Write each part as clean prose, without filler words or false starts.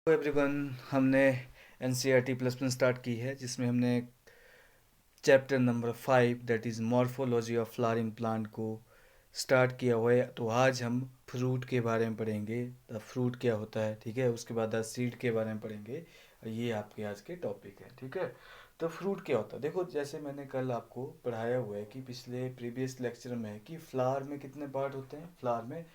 Everyone, हमने NCERT plus one start की है जिसमें हमने chapter number 5 that is morphology of flowering plant को स्टार्ट किया हुआ है। तो आज हम फ्रूट के बारे में पढ़ेंगे, द फ्रूट क्या होता है, ठीक है। उसके बाद द सीड के बारे में पढ़ेंगे। ये आपके आज के टॉपिक हैं, ठीक है। तो फ्रूट क्या होता है, देखो जैसे मैंने कल आपको पढ़ाया हुआ है कि पिछले प्रीवियस लेक्चर में है कि फ्लावर में कितने पार्ट होते हैं। फ्लावर में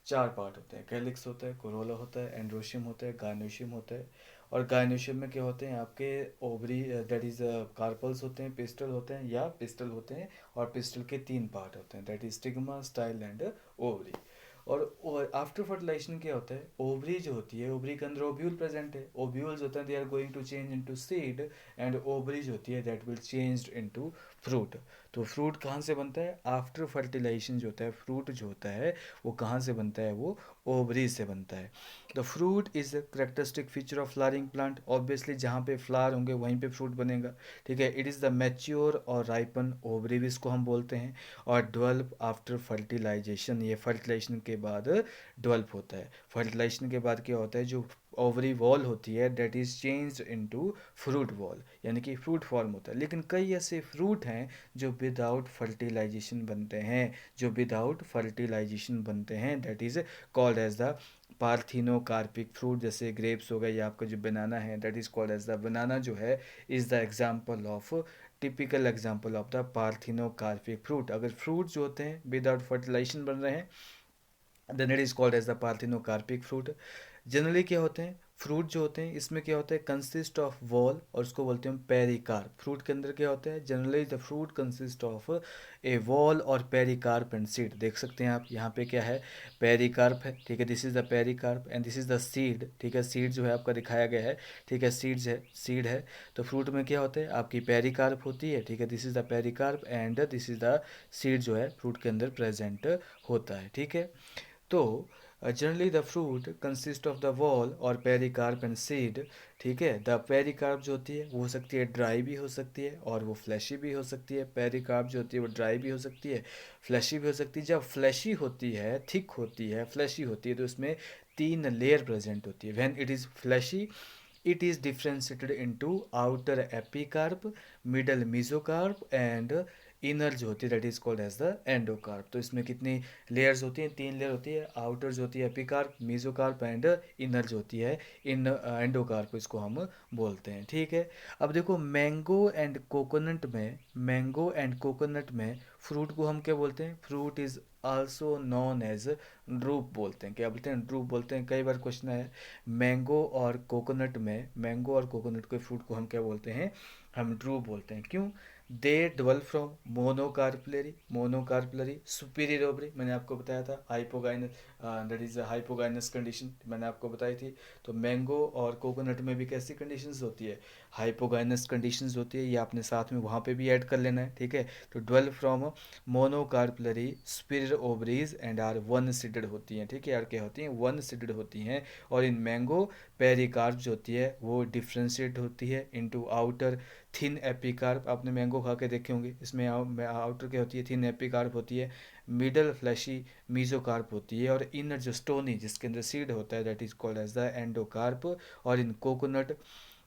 4 पार्ट होते हैं। कैलिक्स होता है, कोरोला होता है, एंड्रोशियम होता है, गार्निशियम होता है। और गार्निशियम में क्या होते हैं आपके ओवरी, दैट इज कार्पल्स होते हैं, पिस्टल होते हैं या पिस्टल होते हैं। और पिस्टल के 3 पार्ट होते हैं, that is stigma, style and ovary. और आफ्टर फर्टिलाइजेशन क्या होता है, ओवरी जो होती है, ओवरी के अंदर ओव्यूल प्रेजेंट है। ओव्यूल्स होते हैं, they are going to change into seed. And ovary जो होती है that will change into fruit. तो फ्रूट कहाँ से बनता है, आफ्टर फर्टिलाइजेशन जो होता है फ्रूट जो होता है वो कहाँ से बनता है, वो ओवरी से बनता है। The fruit is a characteristic feature of flowering plant. Obviously जहाँ पे फ्लावर होंगे वहीं पे फ्रूट बनेगा, ठीक है। इट इज़ द मैच्योर और राइपन ओवरी भी इसको हम बोलते हैं। और डेवलप आफ्टर फर्टिलाइजेशन, ये फर्टिलाइजेशन के बाद डेवलप होता है। फर्टिलाइजेशन के बाद क्या होता है, जो ओवरी वॉल होती है that is changed into fruit wall, यानी कि फ्रूट फॉर्म होता है। लेकिन कई ऐसे फ्रूट हैं जो विदाउट फर्टिलाइजेशन बनते हैं, जो विदाउट फर्टिलाइजेशन बनते हैं, that is called as the parthenocarpic fruit. जैसे ग्रेप्स हो गए या आपका जो बनाना है that is called as the banana, जो है is the example of, typical example of the parthenocarpic fruit. अगर फ्रूट जो होते हैं विदाउट फर्टिलाइजेशन बन रहे हैं then it is called as the parthenocarpic fruit. Generally क्या होते हैं फ्रूट जो होते हैं, इसमें क्या होता है, कंसिस्ट ऑफ वॉल, और उसको बोलते हैं पेरिकार्प। फ्रूट के अंदर क्या होता है, generally the fruit consist of A wall और पेरिकार्प एंड सीड। देख सकते हैं आप यहाँ पे क्या है, पेरिकार्प है, ठीक है। This is the pericarp and this is the seed, ठीक है। सीड जो है आपका दिखाया गया है, ठीक है, सीड्स है, सीड है। तो फ्रूट में क्या होता है, आपकी पेरिकार्प होती है, ठीक है। This is the pericarp and this is the seed जो है फ्रूट के अंदर प्रेजेंट होता है, ठीक है। तो generally the fruit consist of the wall और पेरिकार्प एंड सीड, ठीक है। द पेरिकार्प जो होती है वो हो सकती है ड्राई भी हो सकती है और वो फ्लैशी भी हो सकती है। पेरिकार्प जो होती है वो ड्राई भी हो सकती है, फ्लैशी भी हो सकती है। जब फ्लैशी होती है, थिक होती है, फ्लैशी होती है, तो उसमें 3 लेयर प्रेजेंट होती है। When it is fleshy it is differentiated into outer epicarp, middle mesocarp and inner जो होती है that is called as the endocarp. तो इसमें कितनी लेयर्स होती हैं, 3 लेयर होती है। आउटर जो होती है एपिकार्प, मेसोकार्प एंड इनर जो होती है इन एंडोकार्प, इसको हम बोलते हैं, ठीक है। अब देखो मैंगो एंड कोकोनट में, मैंगो एंड कोकोनट में फ्रूट को हम क्या बोलते हैं, fruit is also known as drupe बोलते हैं। क्या बोलते हैं, ड्रूप बोलते हैं। कई बार क्वेश्चन है मैंगो और कोकोनट में, मैंगो और कोकोनट के फ्रूट को हम क्या बोलते हैं, हम ड्रूप बोलते हैं। क्यों, they develop from monocarpellary, monocarpellary superior ovary, मैंने आपको बताया था। Hypogynous, that is hypogynous condition मैंने आपको बताई थी। तो मैंगो और कोकोनट में भी कैसी कंडीशंस होती है, हाइपोगाइनस कंडीशंस होती है। ये आपने साथ में वहाँ पे भी ऐड कर लेना है, ठीक है। तो develop from monocarpellary superior ovaries and are one seeded होती हैं, ठीक है। यार क्या होती हैं, वन सीडेड होती हैं। और इन मैंगो पेरिकार्प जो होती है वो डिफ्रेंशिएट होती है इनटू आउटर थिन एपिकार्प। आपने मैंगो खा के देखे होंगे, इसमें आउटर क्या होती है, थिन एपिकार्प होती है। मिडल फ्लैशी मीजोकार्प होती है। और इनर जो स्टोनी जिसके अंदर सीड होता है that is called as the endocarp. और in coconut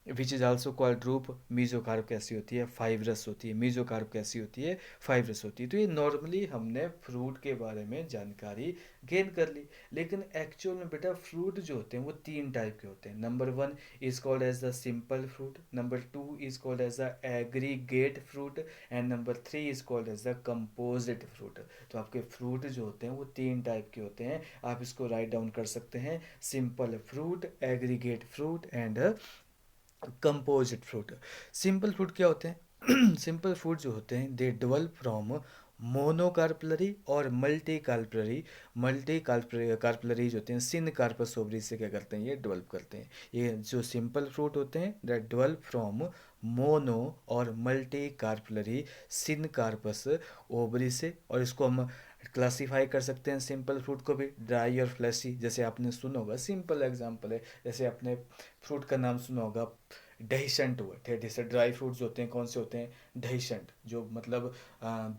which is also called drupe, mesocarp कैसी होती है, फाइब्रस होती है। मीजोकार्प कैसी होती है, फाइब्रस होती है। तो ये नॉर्मली हमने फ्रूट के बारे में जानकारी गेन कर ली। लेकिन एक्चुअल में बेटा फ्रूट जो होते हैं वो 3 टाइप के होते हैं। Number 1 is called as the simple fruit, number 2 is called as the aggregate fruit and number 3 is called as the composite fruit. तो आपके फ्रूट जो होते हैं वो 3 टाइप के होते हैं। आप इसको राइट डाउन कर सकते हैं, simple fruit, aggregate fruit and composite fruit. Simple fruit क्या होते हैं सिंपल फ्रूट जो होते हैं दे डेवलप फ्रॉम मोनोकार्पलरी और मल्टी कार्पलरी। मल्टी कार्पलरी जो होते हैं सिन कार्पस ओवरी से क्या करते हैं, ये डेवलप करते हैं। ये जो सिंपल फ्रूट होते हैं दैट डेवलप फ्रॉम मोनो और मल्टी कार्पलरी सिन कार्पस ओवरी से। और इसको हम क्लासीफाई कर सकते हैं सिंपल फ्रूट को भी ड्राई और फ्लैशी। जैसे आपने सुना होगा, सिंपल एग्जांपल है, जैसे आपने फ्रूट का नाम सुना होगा डेहिसेंट हुए थे। जैसे ड्राई फ्रूट्स होते हैं, कौन से होते हैं, डेहिसेंट, जो मतलब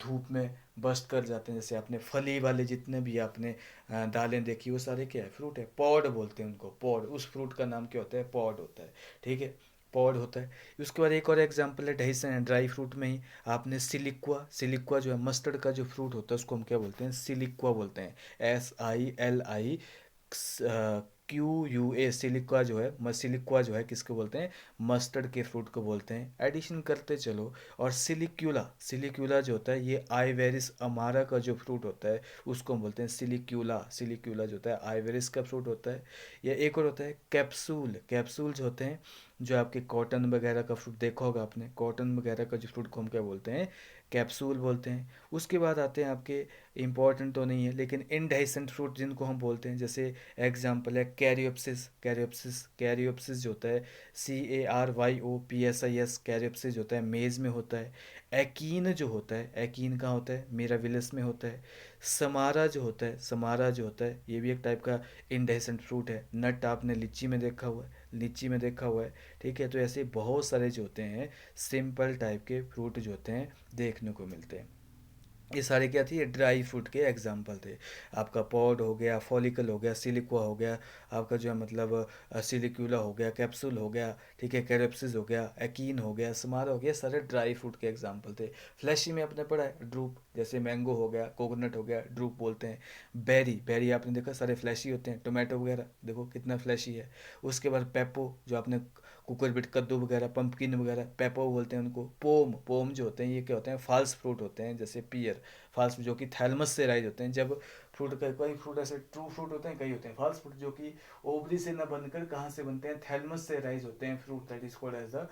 धूप में बस्ट कर जाते हैं। जैसे आपने फली वाले जितने भी आपने दालें देखी, वो सारे क्या है, फ्रूट है। पॉड बोलते हैं उनको, पॉड, उस फ्रूट का नाम क्या होता है, पॉड होता है, ठीक है, पॉड होता है। उसके बाद एक और एग्जांपल है डेहिसेंट ड्राई फ्रूट में ही, आपने सिलिक्वा, सिलिक्वा जो है मस्टर्ड का जो फ्रूट होता है उसको हम क्या बोलते हैं, सिलिक्वा बोलते हैं, SILI QUA, सिलिक्वा जो है, सिलिक्वा जो है किसको बोलते हैं, मस्टर्ड के फ्रूट को बोलते हैं। एडिशन करते चलो, और सिलिक्यूला, सिलिक्यूला जो होता है ये आइवेरिस अमारा का जो फ्रूट होता है उसको हम बोलते हैं सिलिक्यूला, सिलिक्यूला जो होता है आइवेरिस का फ्रूट होता है। या एक और होता है कैप्सूल, कैप्सूल जो होते हैं, जो आपके कॉटन वगैरह का फ्रूट देखा होगा आपने, कॉटन वगैरह का जो फ्रूट को हम क्या बोलते हैं, कैप्सूल बोलते हैं। उसके बाद आते हैं आपके, इंपॉर्टेंट तो नहीं है लेकिन इनडेहिसेंट फ्रूट जिनको हम बोलते हैं, जैसे एग्जाम्पल है कैरियोप्सिस, कैरियोप्सिस, कैरियोप्सिस जो होता है CARYOPSIS, कैरियोप्सिस जो होता है मेज में होता है। एकीन जो होता है, एकीन कहाँ होता है, मिराविलिस में होता है। समारा जो होता है, समारा जो होता है ये भी एक टाइप का इनडेहिसेंट फ्रूट है। नट आपने लीची में देखा हुआ है, लीची में देखा हुआ है, ठीक है। तो ऐसे बहुत सारे जो होते हैं सिंपल टाइप के फ्रूट जो होते हैं देखने को मिलते हैं। ये सारे क्या थी, ये ड्राई फ्रूट के एग्जाम्पल थे। आपका पॉड हो गया, फॉलिकल हो गया, सिलिक्वा हो गया, आपका जो है मतलब सिलिक्यूला हो गया, कैप्सूल हो गया, ठीक है, कैरेप्सिस हो गया, एकीन हो गया, समारा हो गया, सारे ड्राई फ्रूट के एग्जाम्पल थे। फ्लैशी में आपने पढ़ा है ड्रूप, जैसे मैंगो हो गया, कोकोनट हो गया, ड्रूप बोलते हैं। बेरी, बेरी आपने देखा सारे फ्लैशी होते हैं। टोमेटो वगैरह देखो कितना फ्लैशी है। उसके बाद पेपो, जो आपने कुकुरबिट, कद्दू वगैरह, पंपकिन वगैरह, पेपो बोलते हैं उनको। पोम, पोम जो होते हैं ये क्या होते हैं, फॉल्स फ्रूट होते हैं, जैसे पियर, फॉल्स जो कि थैलमस से राइज होते हैं। जब फ्रूट का कई फ्रूट ऐसे ट्रू फ्रूट होते हैं, कई होते हैं फॉल्स फ्रूट जो कि ओवरी से न बनकर कहाँ से बनते हैं, थैलमस से राइज होते हैं fruit, that is called as the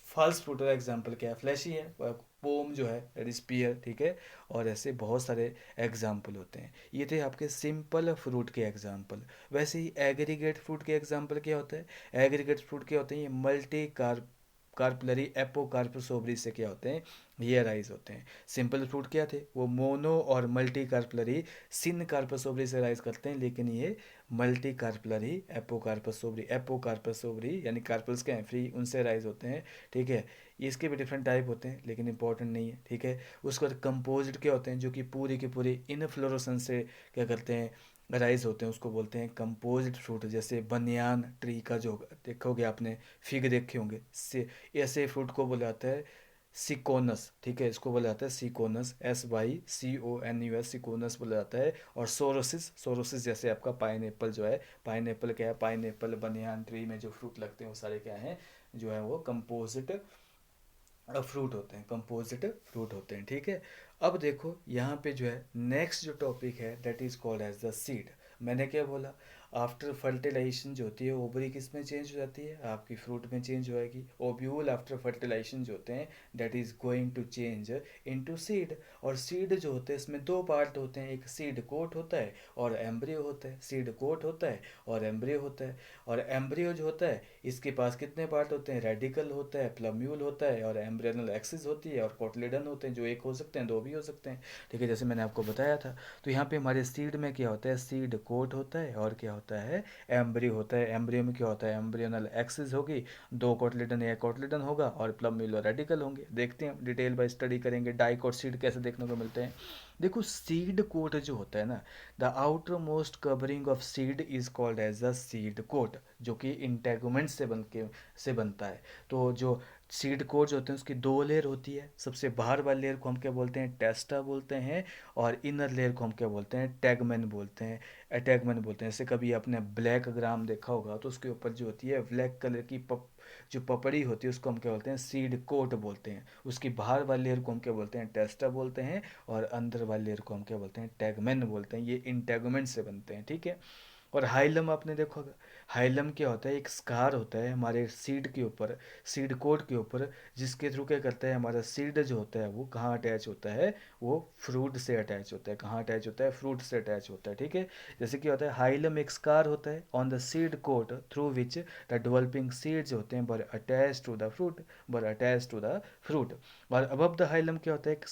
false fruit. का एग्जाम्पल क्या है, फ्लैशी है, पोम जो है दैट इज पियर, ठीक है। और ऐसे बहुत सारे एग्जाम्पल होते हैं। ये थे आपके सिंपल फ्रूट के एग्जाम्पल। वैसे ही एग्रीगेट फ्रूट के एग्जाम्पल क्या होता है, एग्रीगेट फ्रूट क्या होते हैं, ये मल्टी कार्पलरी एपोकार्पस ओवरी से क्या होते हैं, ये राइज होते हैं। सिंपल फ्रूट क्या थे, वो मोनो और मल्टी कार्पलरी सिन कार्पस ओवरी से राइज करते हैं, लेकिन ये multi carpellary apocarpous ovary, apocarpous ovary यानी कार्पल्स के हैं फ्री, उनसे राइज होते हैं, ठीक है। ये इसके भी डिफरेंट टाइप होते हैं लेकिन इंपॉर्टेंट नहीं है, ठीक है। उसके बाद कंपोजिट क्या होते हैं, जो कि पूरी की पूरी इनफ्लोरोसेंस से क्या करते हैं, राइज होते हैं, उसको बोलते हैं कंपोजिट फ्रूट। जैसे बनियान ट्री का जो देखोगे आपने, फिग देखे होंगे, से ऐसे फ्रूट को बोला जाता है सिकोनस, ठीक है, इसको बोला जाता है सिकोनस, SYCONUS, सिकोनस बोला जाता है। और सोरोसिस, सोरोसिस जैसे आपका पाइन जो है, पाइन क्या है, पाइन बनियान ट्री में जो फ्रूट लगते हैं वो सारे क्या हैं, जो है वो कंपोजिट फ्रूट होते हैं, कंपोजिट फ्रूट होते हैं, ठीक है। अब देखो यहाँ पे जो है नेक्स्ट जो टॉपिक है that is called as the seed. मैंने क्या बोला, आफ्टर फर्टिलाइजेशन जो होती है ओवरी किस में चेंज हो जाती है, आपकी फ्रूट में चेंज हो जाएगी। ओव्यूल आफ्टर फर्टिलाइजेशन जो होते हैं that is going to change into seed. और सीड जो होते हैं इसमें दो पार्ट होते हैं, एक सीड कोट होता है और एम्ब्रियो होता है। सीड कोट होता है और एम्ब्रियो होता है। और एम्ब्रियो जो होता है इसके पास कितने पार्ट होते हैं, रेडिकल होता है, प्लम्यूल होता है, और एम्ब्रियोनल एक्सिस होती है, और कोटलेडन होते हैं, जो एक हो सकते हैं, दो भी हो सकते हैं, ठीक है, जैसे मैंने आपको बताया था। तो यहाँ पे हमारे सीड में क्या होता है, सीड कोट होता है और क्या होता है, एम्ब्रियो होता है। एम्ब्रियो में क्या होता है, एम्ब्रियोनल एक्सिस होगी, दो कोटलेडन या कोटलेडन होगा, और प्लम्यूल और रेडिकल होंगे। देखते हैं डिटेल बाय स्टडी करेंगे डाइकोट सीड कैसे देखने को मिलते हैं। देखो सीड कोट जो होता है ना, the outermost covering of seed is called as the seed coat, जो कि इंटेगुमेंट से बनता है। तो जो सीड कोट जो होते हैं उसकी दो लेयर होती है। सबसे बाहर वाली लेयर को हम क्या बोलते हैं, टेस्टा बोलते हैं, और इनर लेयर को हम क्या बोलते हैं, टैगमेन बोलते हैं, अटैगमेन बोलते हैं। जैसे कभी आपने ब्लैक ग्राम देखा होगा तो उसके ऊपर जो होती है ब्लैक कलर की जो पपड़ी होती है उसको हम क्या बोलते हैं, सीड कोट बोलते हैं। उसकी बाहर वाली लेयर को हम क्या बोलते हैं, टेस्टा बोलते हैं, और अंदर वाली लेयर को हम क्या बोलते हैं, टैगमेन बोलते हैं। ये इंटेगुमेंट से बनते हैं, ठीक है। और हाइलम आपने देखा होगा, हाइलम क्या होता है, एक स्कार होता है हमारे सीड के ऊपर, सीड कोट के ऊपर, जिसके थ्रू क्या करता है, हमारा सीड जो होता है वो कहाँ अटैच होता है, वो फ्रूट से अटैच होता है। कहाँ अटैच होता है, फ्रूट से अटैच होता है, ठीक है। जैसे क्या होता है, हाइलम एक स्कार होता है on the seed coat through which the developing seeds होते हैं were attach to the fruit, were attach to the fruit. और अबव द हाइलम क्या होता है, एक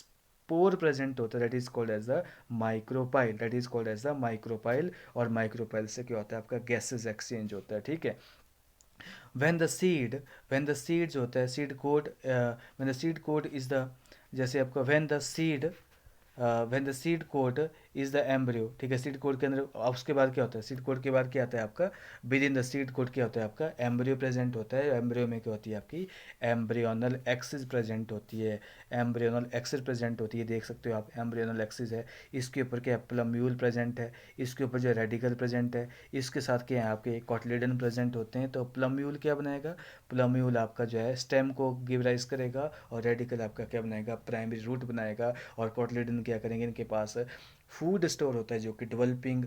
स्पोर प्रेजेंट होता है, that is called as the micropyle, that is called as the micropyle. और माइक्रोपाइल से क्या होता है, आपका गैसेस एक्सचेंज होता है, ठीक है। When the seed, when the seed जो होता है seed code, when the seed code is the, जैसे आपका when the seed code is the embryo, ठीक है, सीड कोड के अंदर उसके बाद क्या होता है, सीड कोड के बाद क्या आता है आपका, with in the seed code क्या होता है आपका एम्ब्रियो प्रेजेंट होता है। एम्ब्रियो में क्या होती है आपकी एम्ब्रियोनल एक्सिस प्रेजेंट होती है, एम्ब्रियोनल एक्सिस प्रेजेंट होती है, देख सकते हो आप एम्ब्रियोनल एक्सिस है, इसके ऊपर क्या प्लम्यूल प्रेजेंट है, इसके ऊपर जो रेडिकल प्रेजेंट है, इसके साथ क्या है आपके कॉटलेडन प्रेजेंट होते हैं। तो प्लम्यूल क्या बनाएगा, प्लम्यूल आपका जो है स्टेम को गिव राइज करेगा, और रेडिकल आपका क्या बनाएगा प्राइमरी रूट बनाएगा, और कॉटलेडन क्या करेंगे, इनके पास फूड स्टोर होता है जो कि डेवलपिंग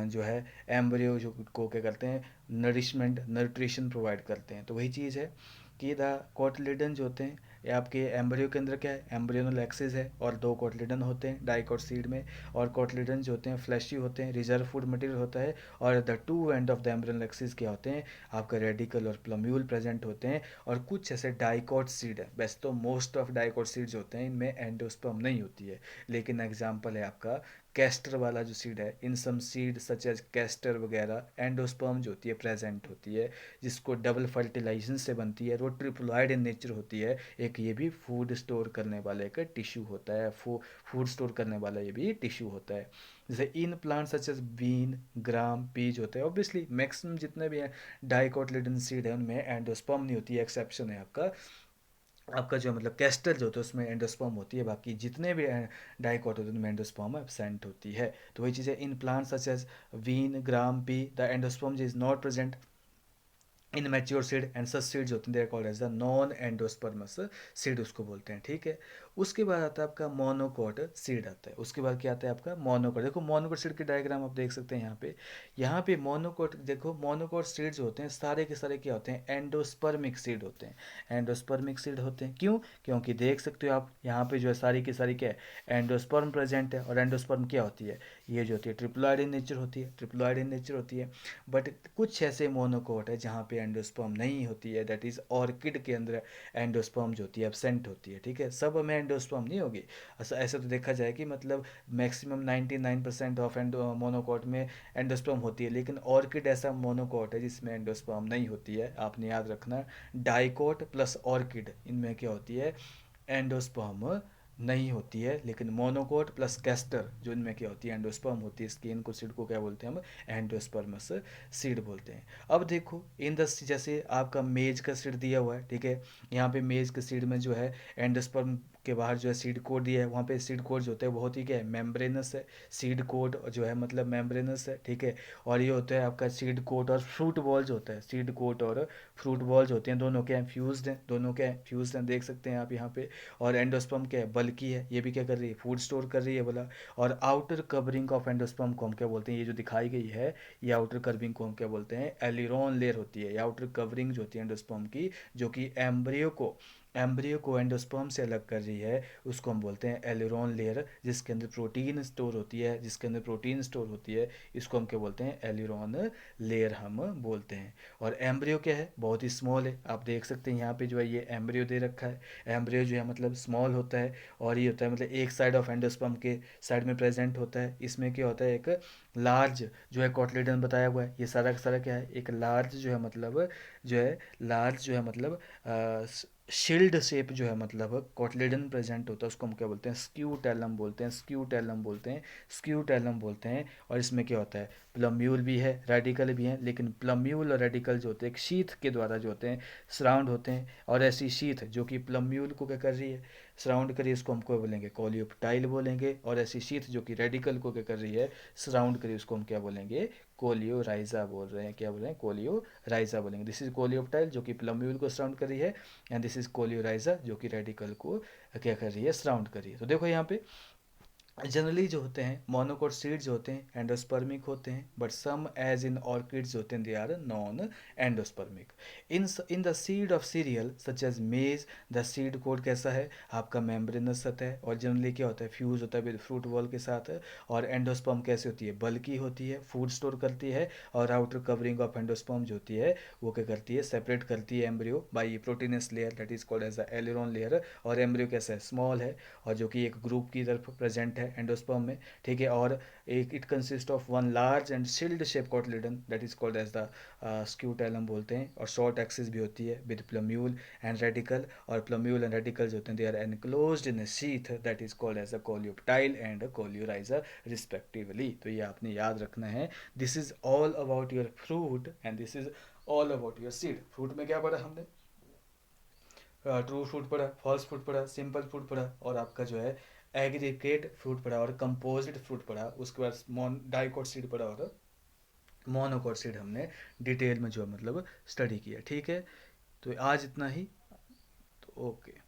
जो है एम्ब्रियो जो को क्या करते हैं नरिशमेंट न्यूट्रिशन प्रोवाइड करते हैं। तो वही चीज़ है कि द कॉटलेडन जो होते हैं ये आपके एम्ब्रियो के अंदर क्या है एम्ब्रियोनल एक्सिस है, और दो कॉटलेडन होते हैं डाइकोट सीड में, और कॉटलेडन जो होते हैं फ्लैशी होते हैं, रिजर्व फूड मटेरियल होता है, और the two end of the embryonal axis क्या होते हैं आपका रेडिकल और प्लम्यूल प्रेजेंट होते हैं। और कुछ ऐसे डाइकोट सीड है, वैसे तो मोस्ट ऑफ डाइकोट सीड्स होते हैं इनमें एंडोस्पर्म नहीं होती है, लेकिन एग्जाम्पल है आपका कैस्टर वाला जो सीड है, इन सम सीड सच एज कैस्टर वगैरह एंडोस्पर्म जो होती है प्रेजेंट होती है, जिसको डबल फर्टिलाइजेशन से बनती है, रोट्रिप्लॉइड इन नेचर होती है। एक ये भी फूड स्टोर करने वाले का टिश्यू होता है, फूड स्टोर करने वाला ये भी टिश्यू होता है। जैसे in plant such as bean gram peas होते हैं, ऑब्वियसली मैक्सिमम जितने भी हैं डाइकोटलिडन सीड है उनमें एंडोस्पर्म नहीं होती है, एक्सेप्शन है आपका आपका जो मतलब कैस्टर जो होता है उसमें एंडोस्पर्म होती है, बाकी जितने भी डाइकोट होते हैं उनमें एंडोस्पर्म एब्सेंट होती है। तो वही चीज़ है in plant such as bean gram pea the endosperm is not present in mature seed, and such seeds होते हैं they are called as the non endospermous seed उसको बोलते हैं, ठीक है। उसके बाद आता है आपका मोनोकोट सीड आता है, उसके बाद क्या आता है आपका मोनोकोट। देखो मोनोकोट सीड की डायग्राम आप देख सकते हैं यहाँ पे मोनोकोट देखो, मोनोकोट सीड जो होते हैं सारे के सारे क्या होते हैं एंडोस्पर्मिक सीड होते हैं, एंडोस्पर्मिक सीड होते हैं। क्यों, क्योंकि देख सकते हो आप यहाँ पे जो है सारी की सारी क्या है एंडोस्पर्म प्रेजेंट है, और एंडोस्पर्म क्या होती है ये जो होती है ट्रिप्लॉइड इन नेचर होती है, ट्रिप्लॉइड इन नेचर होती है। बट कुछ ऐसे मोनोकोट है जहाँ पे एंडोस्पर्म नहीं होती है, दैट इज ऑर्किड के अंदर एंडोस्पर्म जो होती है एब्सेंट होती है, ठीक है। सब में एंडोस्पर्म नहीं होगी, ऐसा तो देखा जाए कि मतलब मैक्सिमम 99% ऑफ मोनोकोट में एंडोस्पर्म होती है, लेकिन ऑर्किड ऐसा मोनोकोट है जिसमें एंडोस्पर्म नहीं होती है। आपने याद रखना डाइकोट प्लस ऑर्किड इनमें क्या होती है एंडोस्पर्म नहीं होती है, लेकिन मोनोकोट प्लस कैस्टर जो इनमें क्या होती है एंडोस्पर्म होती है, इसकी इनको सीड को क्या बोलते हैं हम एंडोस्पर्मस सीड बोलते हैं। अब देखो इन द जैसे आपका मेज का सीड दिया हुआ है, ठीक है, यहाँ पे मेज के सीड में जो है एंडोस्पर्म के बाहर जो है सीड कोड दिया है, वहाँ पे सीड कोड जो होता है बहुत ही क्या है मेम्ब्रेनस है, सीड कोड जो है मतलब मेम्ब्रेनस है, ठीक है। और ये होता है आपका सीड कोट और फ्रूट बॉल जो होता है, सीड कोट और फ्रूट बॉल जो होते हैं दोनों क्या है फ्यूज्ड हैं, दोनों क्या है फ्यूज्ड हैं, देख सकते हैं आप यहाँ पे। और एंडोस्पर्म क्या है बल्कि है, ये भी क्या कर रही है फूड स्टोर कर रही है बोला। और आउटर कवरिंग ऑफ एंडोस्पर्म को हम क्या बोलते हैं, ये जो दिखाई गई है ये आउटर कवरिंग को हम क्या बोलते हैं एलिरॉन लेयर होती है, ये आउटर कवरिंग जो होती है एंडोस्पर्म की, जो कि एम्ब्रियो को एंडोस्पर्म से अलग कर रही है, उसको हम बोलते हैं एलिरॉन लेयर, जिसके अंदर प्रोटीन स्टोर होती है, जिसके अंदर प्रोटीन स्टोर होती है, इसको हम क्या बोलते हैं एलिरॉन लेयर हम बोलते हैं। और एम्ब्रियो क्या है बहुत ही स्मॉल है, आप देख सकते हैं यहाँ पे जो है ये एम्ब्रियो दे रखा है, एम्ब्रियो जो है मतलब स्मॉल होता है, और ये होता है मतलब एक साइड ऑफ एंडोस्पर्म के साइड में प्रेजेंट होता है। इसमें क्या होता है एक लार्ज जो है कॉटलेडन बताया हुआ है, ये सारा का सारा क्या है एक लार्ज जो है मतलब जो है लार्ज जो है मतलब शील्ड शेप जो है मतलब कॉटलेडन प्रेजेंट होता है, उसको हम क्या बोलते हैं स्क्यूटेलम बोलते हैं, स्क्यूटेलम बोलते हैं, स्क्यूटेलम बोलते हैं। और इसमें क्या होता है प्लम्यूल भी है रेडिकल भी है, लेकिन प्लम्यूल और रेडिकल जो होते हैं एक शीथ के द्वारा जो होते हैं सराउंड होते हैं, और ऐसी शीथ जो कि प्लम्यूल को क्या कर रही है सराउंड करिए, इसको हम क्या बोलेंगे कोलियोप्टाइल बोलेंगे। और ऐसी शीथ जो कि रेडिकल को क्या कर रही है सराउंड करिए, उसको हम क्या बोलेंगे कोलियोराइजा बोल रहे हैं, क्या बोल रहे हैं कोलियोराइजा बोलेंगे। दिस इज कोलियोप्टाइल जो कि प्लम्यूल को सराउंड कर रही है, एंड दिस इज कोलियोराइजा जो कि रेडिकल को क्या कर रही है सराउंड कर रही है। तो देखो यहाँ पे जनरली जो होते हैं मोनोकोट सीड्स होते हैं एंडोस्पर्मिक होते हैं, but some as in orchids होते हैं they are non endospermic. In the seed of cereal such as maize the seed coat कैसा है आपका मेम्ब्रेनस सतह, और जनरली क्या होता है फ्यूज होता है विद फ्रूट वॉल के साथ। और एंडोस्पर्म कैसे होती है बल्कि होती है फूड स्टोर करती है, और आउटर कवरिंग ऑफ एंडोस्पर्म जो होती है वो क्या करती है सेपरेट करती है embryo by proteinous layer that is called as the aleurone layer. और एम्ब्रियो कैसा है स्मॉल है, और जो कि एक ग्रुप की तरफ प्रेजेंट है है एंडोस्पर्म में, ठीक है। और एक it consist of one large and shield shape cotyledon that is called as the scutellum बोलते हैं। और शॉर्ट एक्सिस भी होती है विद प्लम्यूल एंड रेडिकल, और प्लम्यूल एंड रेडिकल जो होते हैं they are enclosed in a sheath that is called as a coleoptile and coleorhiza respectively. तो ये आपने याद रखना है। This is all about your fruit and this is all about your seed. Fruit में क्या पढ़ा हमने? ट्रू फ्रूट पढ़ा, फॉल्स फ्रूट पढ़ा, सिंपल फ्रूट पढ़ा, और आपका जो है एग्रीगेट फ्रूट पढ़ा और कंपोजिट फ्रूट पढ़ा। उसके बाद डाइकोट सीड पढ़ा और मोनोकोट सीड हमने डिटेल में जो है मतलब स्टडी किया, ठीक है। तो आज इतना ही। तो ओके।